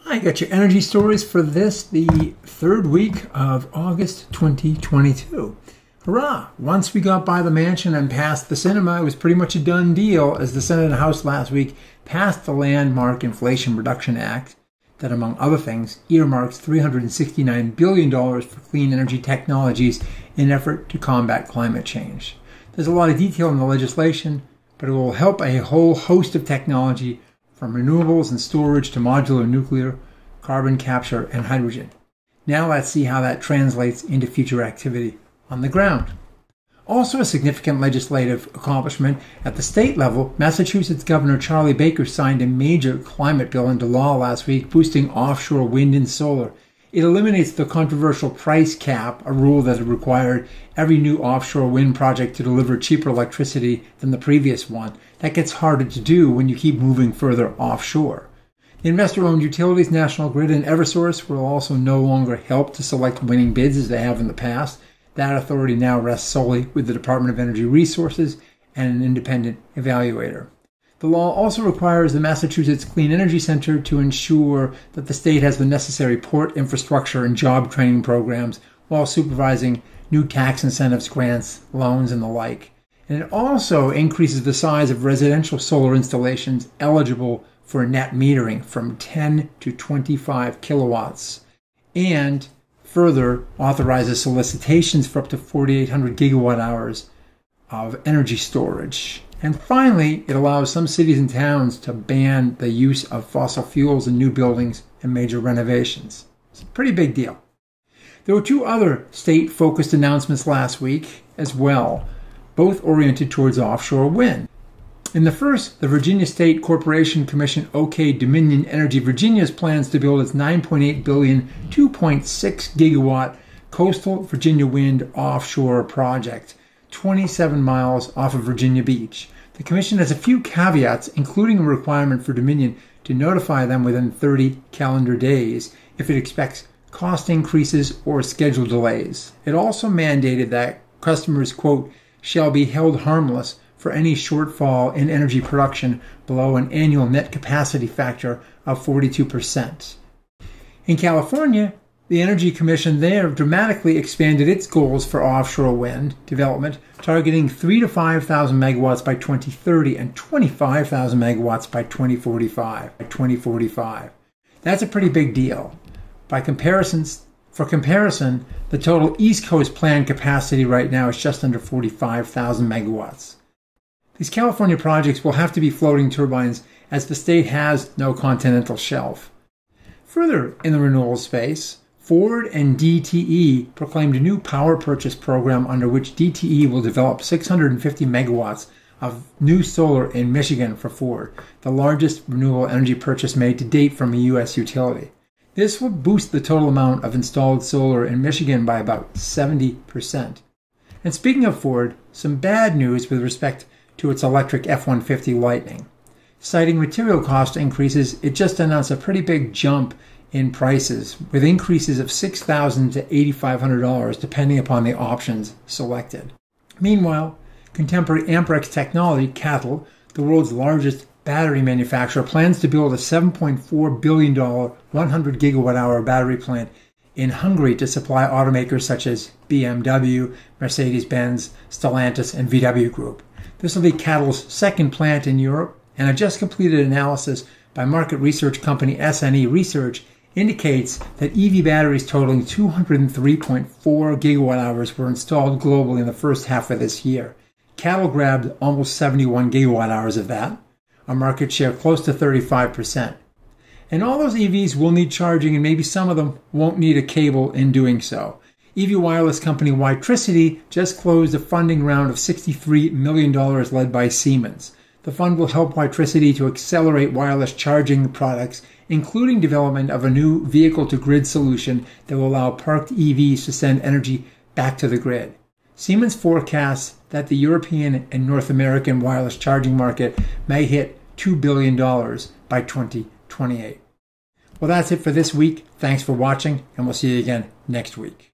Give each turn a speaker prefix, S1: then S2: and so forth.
S1: I got your energy stories for the third week of August 2022. Hurrah! Once we got by the mansion and past the cinema, it was pretty much a done deal as the Senate and House last week passed the landmark Inflation Reduction Act that, among other things, earmarks $369 billion for clean energy technologies in an effort to combat climate change. There's a lot of detail in the legislation, but it will help a whole host of technology from renewables and storage to modular nuclear, carbon capture, and hydrogen. Now let's see how that translates into future activity on the ground. Also a significant legislative accomplishment at the state level, Massachusetts Governor Charlie Baker signed a major climate bill into law last week, boosting offshore wind and solar. It eliminates the controversial price cap, a rule that had required every new offshore wind project to deliver cheaper electricity than the previous one. That gets harder to do when you keep moving further offshore. The investor-owned utilities, National Grid and Eversource, will also no longer help to select winning bids as they have in the past. That authority now rests solely with the Department of Energy Resources and an independent evaluator. The law also requires the Massachusetts Clean Energy Center to ensure that the state has the necessary port infrastructure and job training programs while supervising new tax incentives, grants, loans, and the like. And it also increases the size of residential solar installations eligible for net metering from 10 to 25 kilowatts, and further authorizes solicitations for up to 4,800 gigawatt hours of energy storage. And finally, it allows some cities and towns to ban the use of fossil fuels in new buildings and major renovations. It's a pretty big deal. There were two other state-focused announcements last week as well, both oriented towards offshore wind. In the first, the Virginia State Corporation Commission okayed Dominion Energy Virginia's plans to build its $9.8 billion, 2.6 gigawatt coastal Virginia wind offshore project, 27 miles off of Virginia Beach. The Commission has a few caveats, including a requirement for Dominion to notify them within 30 calendar days if it expects cost increases or schedule delays. It also mandated that customers, quote, shall be held harmless for any shortfall in energy production below an annual net capacity factor of 42%. In California, the Energy Commission there dramatically expanded its goals for offshore wind development, targeting 3,000 to 5,000 megawatts by 2030 and 25,000 megawatts by 2045. That's a pretty big deal. For comparison, the total East Coast planned capacity right now is just under 45,000 megawatts. These California projects will have to be floating turbines as the state has no continental shelf. Further in the renewable space, Ford and DTE proclaimed a new power purchase program under which DTE will develop 650 megawatts of new solar in Michigan for Ford, the largest renewable energy purchase made to date from a U.S. utility. This will boost the total amount of installed solar in Michigan by about 70%. And speaking of Ford, some bad news with respect to its electric F-150 Lightning. Citing material cost increases, it just announced a pretty big jump in prices, with increases of $6,000 to $8,500 depending upon the options selected. Meanwhile, contemporary Amperex Technology, CATL, the world's largest battery manufacturer, plans to build a $7.4 billion 100 gigawatt hour battery plant in Hungary to supply automakers such as BMW, Mercedes-Benz, Stellantis, and VW Group. This will be CATL's second plant in Europe, and a just completed analysis by market research company SNE Research indicates that EV batteries totaling 203.4 gigawatt hours were installed globally in the first half of this year. CATL grabbed almost 71 gigawatt hours of that, a market share close to 35%. And all those EVs will need charging, and maybe some of them won't need a cable in doing so. EV wireless company WiTricity just closed a funding round of $63 million led by Siemens. The fund will help WiTricity to accelerate wireless charging products, including development of a new vehicle-to-grid solution that will allow parked EVs to send energy back to the grid. Siemens forecasts that the European and North American wireless charging market may hit $2 billion by 2028. Well, that's it for this week. Thanks for watching, and we'll see you again next week.